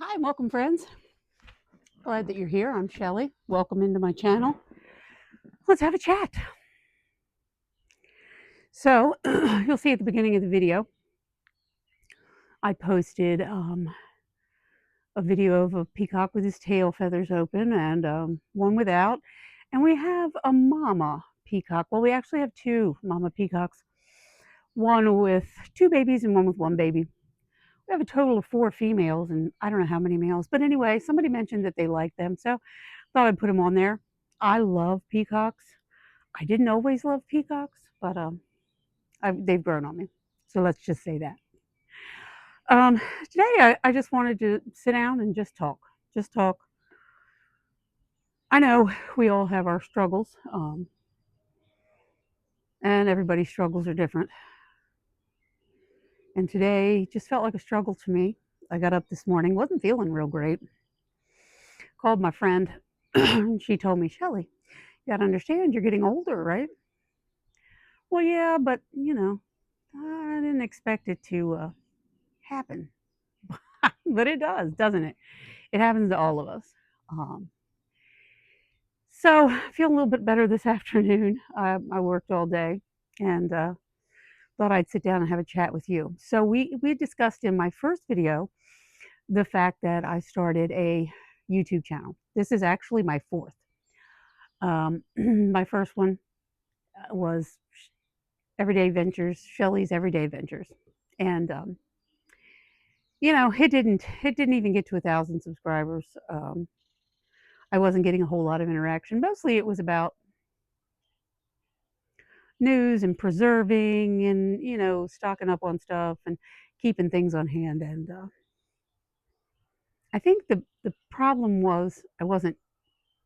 Hi, welcome friends. Glad that you're here. I'm Shelly. Welcome into my channel. Let's have a chat. So, you'll see at the beginning of the video, I posted a video of a peacock with his tail feathers open and one without. And we have a mama peacock. Well, we actually have two mama peacocks, one with two babies and one with one baby. We have a total of four females and I don't know how many males. But anyway, somebody mentioned that they liked them. So, thought I'd put them on there. I love peacocks. I didn't always love peacocks, but they've grown on me. So let's just say that. Um, Today, I just wanted to sit down and just talk. Just talk. I know we all have our struggles, and everybody's struggles are different. And today just felt like a struggle to me. I got up this morning, wasn't feeling real great. Called my friend, and she told me, Shelly, you got to understand you're getting older, right? Well, yeah, but I didn't expect it to happen. But it does, doesn't it? It happens to all of us. Um, so I feel a little bit better this afternoon. I worked all day and thought I'd sit down and have a chat with you. So we discussed in my first video the fact that I started a YouTube channel. This is actually my fourth. My first one was Everyday Ventures, Shelly's Everyday Ventures, and it didn't even get to 1,000 subscribers. I wasn't getting a whole lot of interaction. Mostly it was about news and preserving and, stocking up on stuff and keeping things on hand. And I think the problem was I wasn't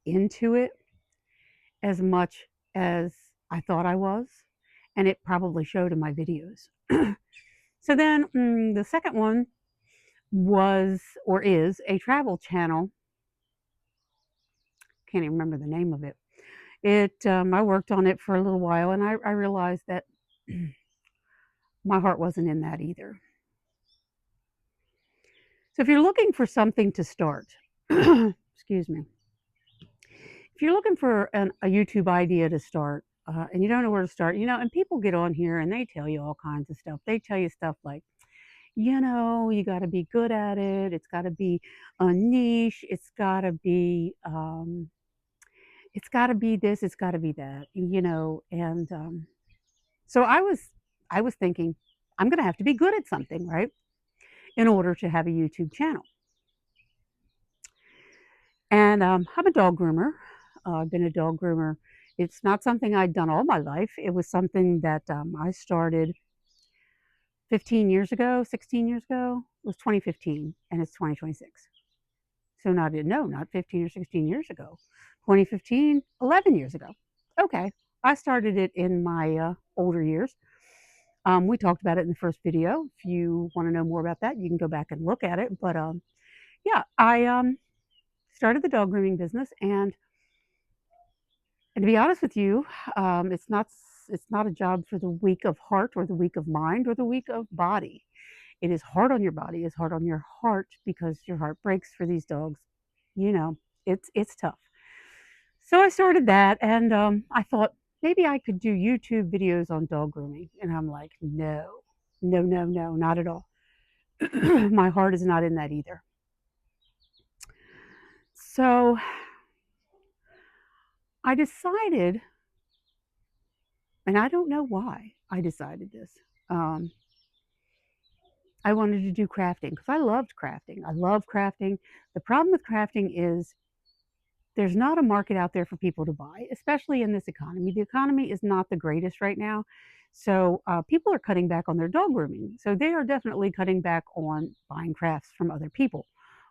into it as much as I thought I was. And it probably showed in my videos. So then the second one was or is a travel channel. Can't even remember the name of it. I worked on it for a little while and I realized that my heart wasn't in that either. So if you're looking for something to start, excuse me, if you're looking for a YouTube idea to start and you don't know where to start, and people get on here and they tell you all kinds of stuff. They tell you stuff like, you got to be good at it. It's got to be a niche. It's got to be this. It's got to be that. And so I was thinking, I'm going to have to be good at something, right, in order to have a YouTube channel. And I'm a dog groomer. I've been a dog groomer. It's not something I'd done all my life. It was something that I started 15 years ago, 16 years ago. It was 2015, and it's 2026. So not 15 or 16 years ago. 2015, 11 years ago. Okay, I started it in my older years. We talked about it in the first video. If you want to know more about that, you can go back and look at it. But yeah, I started the dog grooming business, and to be honest with you, it's not a job for the weak of heart or the weak of mind or the weak of body. It is hard on your body. It's hard on your heart because your heart breaks for these dogs. You know, it's tough. So I started that, and I thought maybe I could do YouTube videos on dog grooming, and I'm like, no, no, no, no, not at all. My heart is not in that either. So I decided, and I don't know why I decided this. Um, I wanted to do crafting because I loved crafting. I love crafting. The problem with crafting is there's not a market out there for people to buy, especially in this economy. The economy is not the greatest right now. So people are cutting back on their dog grooming. So they are definitely cutting back on buying crafts from other people.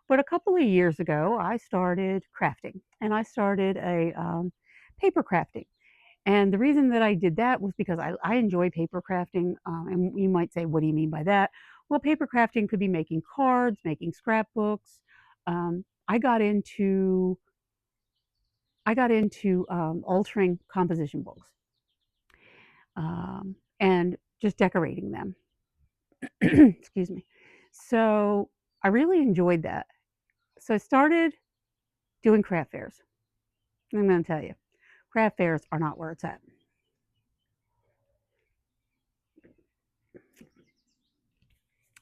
But a couple of years ago, I started crafting and I started a paper crafting. And the reason that I did that was because I enjoy paper crafting. And you might say, what do you mean by that? Well, paper crafting could be making cards, making scrapbooks. Um, I got into altering composition books and just decorating them. Excuse me. So I really enjoyed that. So I started doing craft fairs. I'm going to tell you, craft fairs are not where it's at.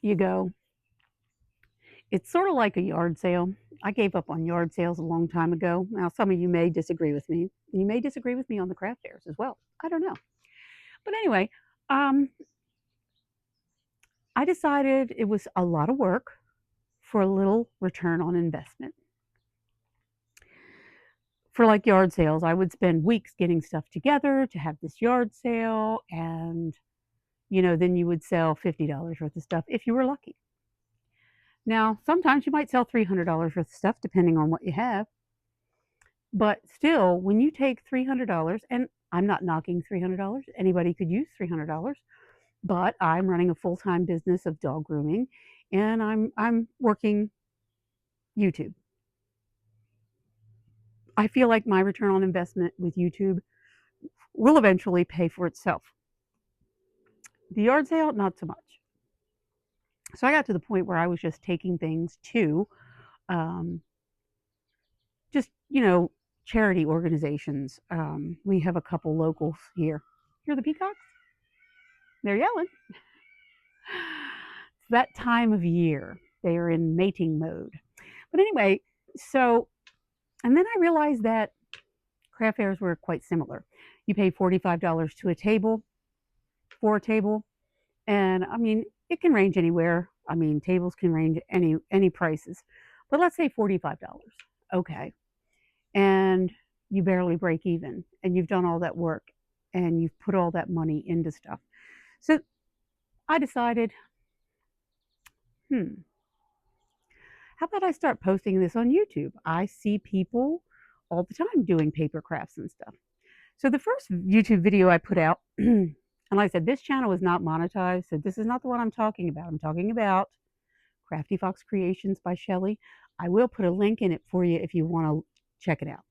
You go, it's sort of like a yard sale. I gave up on yard sales a long time ago. Now, some of you may disagree with me. You may disagree with me on the craft fairs as well. I don't know. But anyway, um, I decided it was a lot of work for a little return on investment. For like yard sales, I would spend weeks getting stuff together to have this yard sale, and then you would sell $50 worth of stuff if you were lucky. Now, sometimes you might sell $300 worth of stuff depending on what you have, but still, when you take $300, and I'm not knocking $300, anybody could use $300, but I'm running a full-time business of dog grooming, and I'm working YouTube. I feel like my return on investment with YouTube will eventually pay for itself. The yard sale, not so much. So I got to the point where I was just taking things to um, just, charity organizations. We have a couple locals here. Hear the peacocks? They're yelling. It's that time of year. They are in mating mode. But anyway, and then I realized that craft fairs were quite similar. You pay $45 to a table, for a table, and I mean, it can range anywhere. I mean, tables can range any prices. But let's say $45. Okay. And you barely break even, and you've done all that work, and you've put all that money into stuff. So I decided, how about I start posting this on YouTube? I see people all the time doing paper crafts and stuff. So the first YouTube video I put out, and like I said, this channel is not monetized, so this is not the one I'm talking about. I'm talking about Crafty Fox Creations by Shelly. I will put a link in it for you if you want to check it out.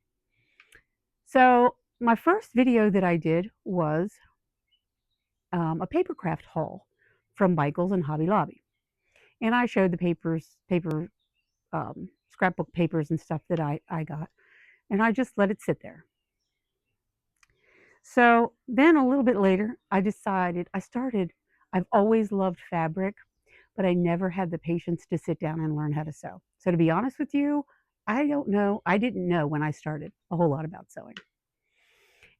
So my first video that I did was a paper craft haul from Michael's and Hobby Lobby. And I showed the paper scrapbook papers and stuff that I got. And I just let it sit there. So then a little bit later, I've always loved fabric, but I never had the patience to sit down and learn how to sew. So to be honest with you, I didn't know when I started a whole lot about sewing.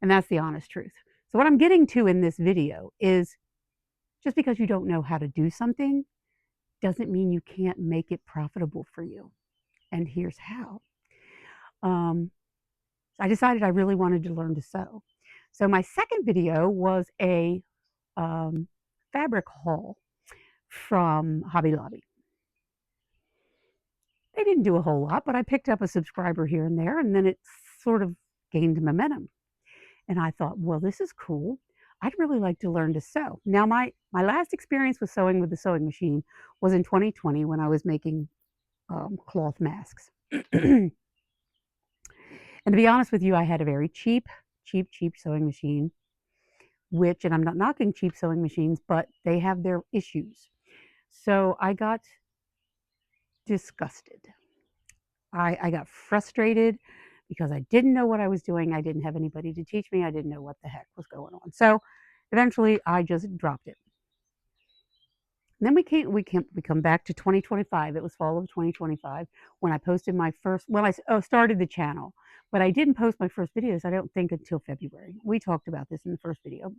And that's the honest truth. So what I'm getting to in this video is just because you don't know how to do something doesn't mean you can't make it profitable for you. And here's how. I decided I really wanted to learn to sew. So my second video was a fabric haul from Hobby Lobby. They didn't do a whole lot, but I picked up a subscriber here and there, and then it sort of gained momentum. And I thought, well, this is cool. I'd really like to learn to sew. Now, my last experience with sewing with the sewing machine was in 2020 when I was making cloth masks. And to be honest with you, I had a very cheap sewing machine, and I'm not knocking cheap sewing machines, but they have their issues. So I got disgusted. I got frustrated because I didn't know what I was doing. I didn't have anybody to teach me. I didn't know what the heck was going on. So eventually I just dropped it. And then we come back to 2025. It was fall of 2025 when I posted my first, I started the channel, but I didn't post my first videos, I don't think, until February. We talked about this in the first video.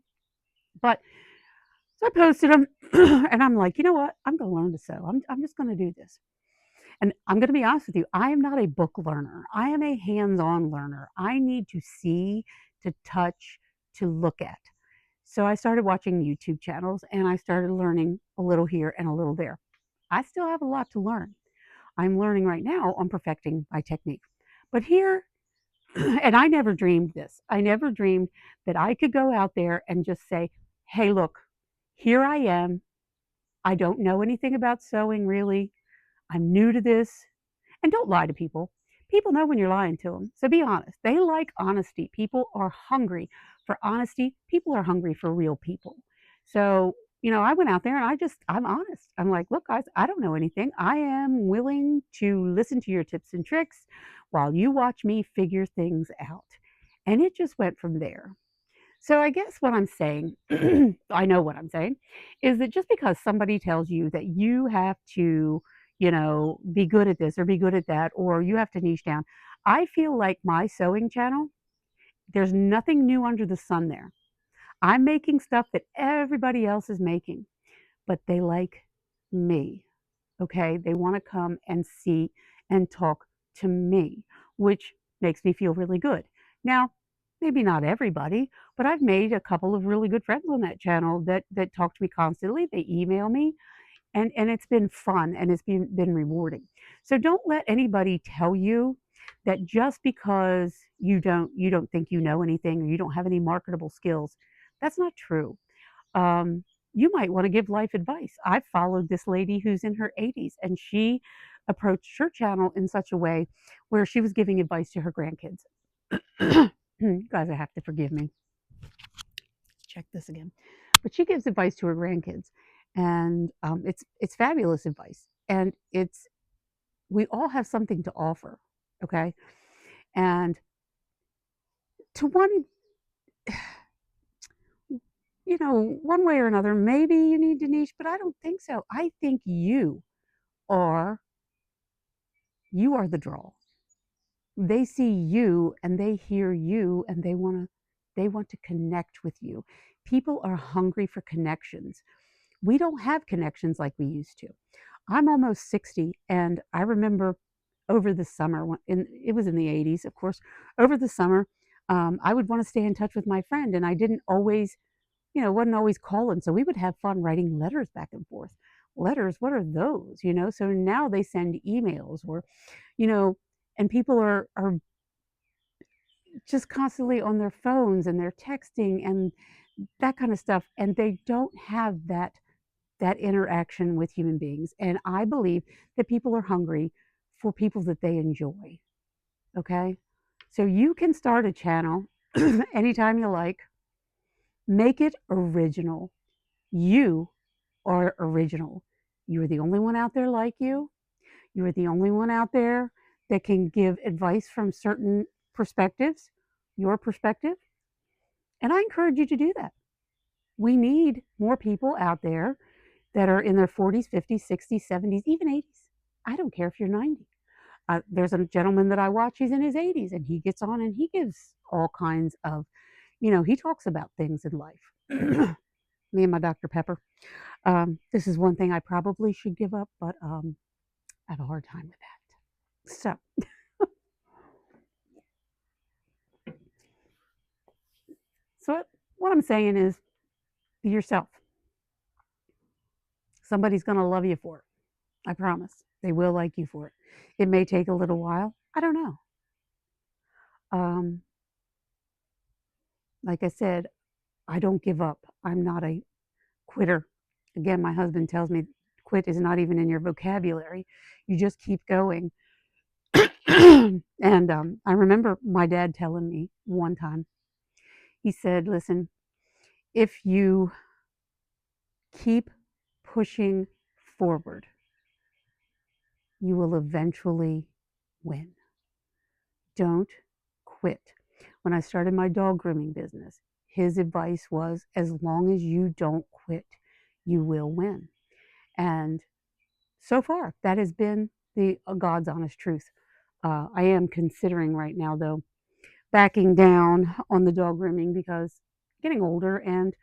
But so I posted them and I'm like, you know what? I'm going to learn to sew. I'm just going to do this. And I'm going to be honest with you, I am not a book learner. I am a hands-on learner. I need to see, to touch, to look at. So I started watching YouTube channels and I started learning a little here and a little there. I still have a lot to learn. I'm learning right now on perfecting my technique. But here, and I never dreamed this. I never dreamed that I could go out there and just say, hey, look, here I am. I don't know anything about sewing really. I'm new to this. And don't lie to people. People know when you're lying to them. So be honest. They like honesty. People are hungry for honesty. People are hungry for real people. So I went out there and I'm honest. I'm like, look, guys, I don't know anything. I am willing to listen to your tips and tricks while you watch me figure things out. And it just went from there. So I guess what I'm saying, I know what I'm saying, is that just because somebody tells you that you have to, be good at this or be good at that, or you have to niche down, I feel like my sewing channel, there's nothing new under the sun there. I'm making stuff that everybody else is making, but they like me. Okay. They want to come and see and talk to me, which makes me feel really good. Now, maybe not everybody, but I've made a couple of really good friends on that channel that talk to me constantly. They email me and it's been fun and it's been rewarding. So don't let anybody tell you that just because you don't think you know anything or you don't have any marketable skills, that's not true. um, you might want to give life advice. I've followed this lady who's in her 80s, and she approached her channel in such a way where she was giving advice to her grandkids. You guys, I have to forgive me. Check this again. But she gives advice to her grandkids, and it's fabulous advice. And it's we all have something to offer, okay? And to one way or another, maybe you need to niche, but I don't think so. I think are you are the draw. They see you and they hear you and they want to connect with you. People are hungry for connections. We don't have connections like we used to. I'm almost 60 and I remember over the summer it was in the 80s, of course. Over the summer, I would want to stay in touch with my friend and I didn't always, wasn't always calling. So we would have fun writing letters back and forth. Letters, what are those? So now they send emails or, you know, and people are just constantly on their phones and they're texting and that kind of stuff, and they don't have that interaction with human beings. And I believe that people are hungry for people that they enjoy. Okay, so you can start a channel anytime you like. Make it original. You are original. You're the only one out there like you. You're the only one out there that can give advice from certain perspectives, your perspective. And I encourage you to do that. We need more people out there that are in their 40s, 50s, 60s, 70s, even 80s. I don't care if you're 90. There's a gentleman that I watch, he's in his 80s, and he gets on and he gives all kinds of, he talks about things in life. Me and my Dr. Pepper. This is one thing I probably should give up, but I have a hard time with that. So what I'm saying is be yourself. Somebody's going to love you for it. I promise. They will like you for it. It may take a little while. I don't know. Um, like I said, I don't give up. I'm not a quitter. Again, my husband tells me quit is not even in your vocabulary. You just keep going. And I remember my dad telling me one time, he said, listen, if you keep pushing forward, you will eventually win. Don't quit. When I started my dog grooming business, his advice was as long as you don't quit, you will win. And so far, that has been the God's honest truth. I am considering right now, though, backing down on the dog grooming because getting older and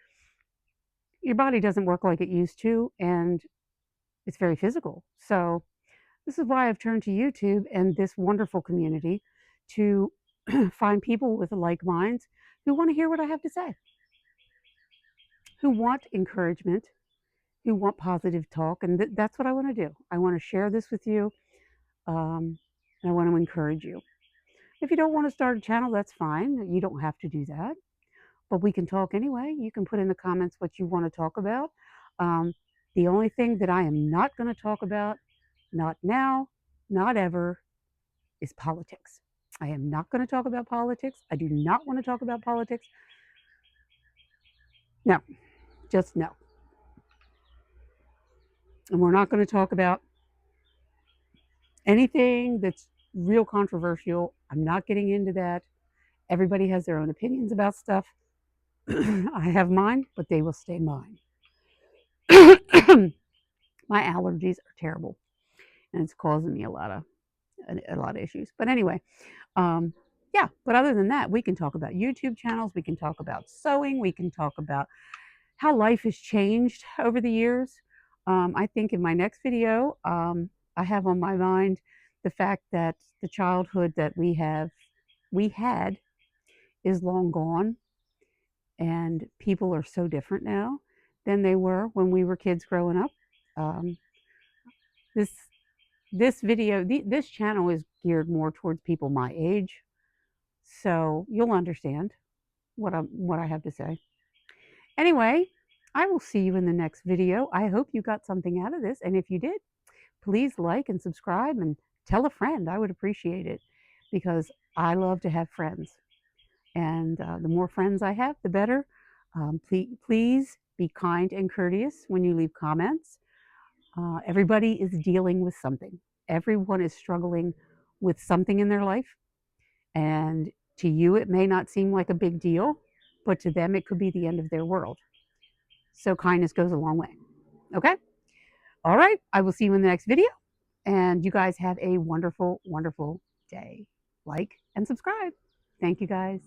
your body doesn't work like it used to, and it's very physical. So this is why I've turned to YouTube and this wonderful community to find people with like minds who want to hear what I have to say, who want encouragement, who want positive talk. And that's what I want to do. I want to share this with you, and I want to encourage you. If you don't want to start a channel, that's fine. You don't have to do that, but we can talk anyway. You can put in the comments what you want to talk about. Um, the only thing that I am not going to talk about, not now, not ever, is politics. I am not going to talk about politics. I do not want to talk about politics. No, just no. And we're not going to talk about anything that's real controversial. I'm not getting into that. Everybody has their own opinions about stuff. I have mine, but they will stay mine. My allergies are terrible, and it's causing me a lot of issues. But anyway, um, yeah. But other than that, we can talk about YouTube channels. We can talk about sewing. We can talk about how life has changed over the years. I think in my next video, I have on my mind the fact that the childhood that we had is long gone, and people are so different now than they were when we were kids growing up. Um, this this channel is geared more towards people my age, so you'll understand what I have to say. Anyway, I will see you in the next video. I hope you got something out of this, and if you did, please like and subscribe and tell a friend. I would appreciate it because I love to have friends, and the more friends I have, the better. Please be kind and courteous when you leave comments. Everybody is dealing with something. Everyone is struggling with something in their life, and to you, it may not seem like a big deal, but to them, it could be the end of their world. So kindness goes a long way. Okay? All right. I will see you in the next video. And you guys have a wonderful, wonderful day. Like and subscribe. Thank you guys.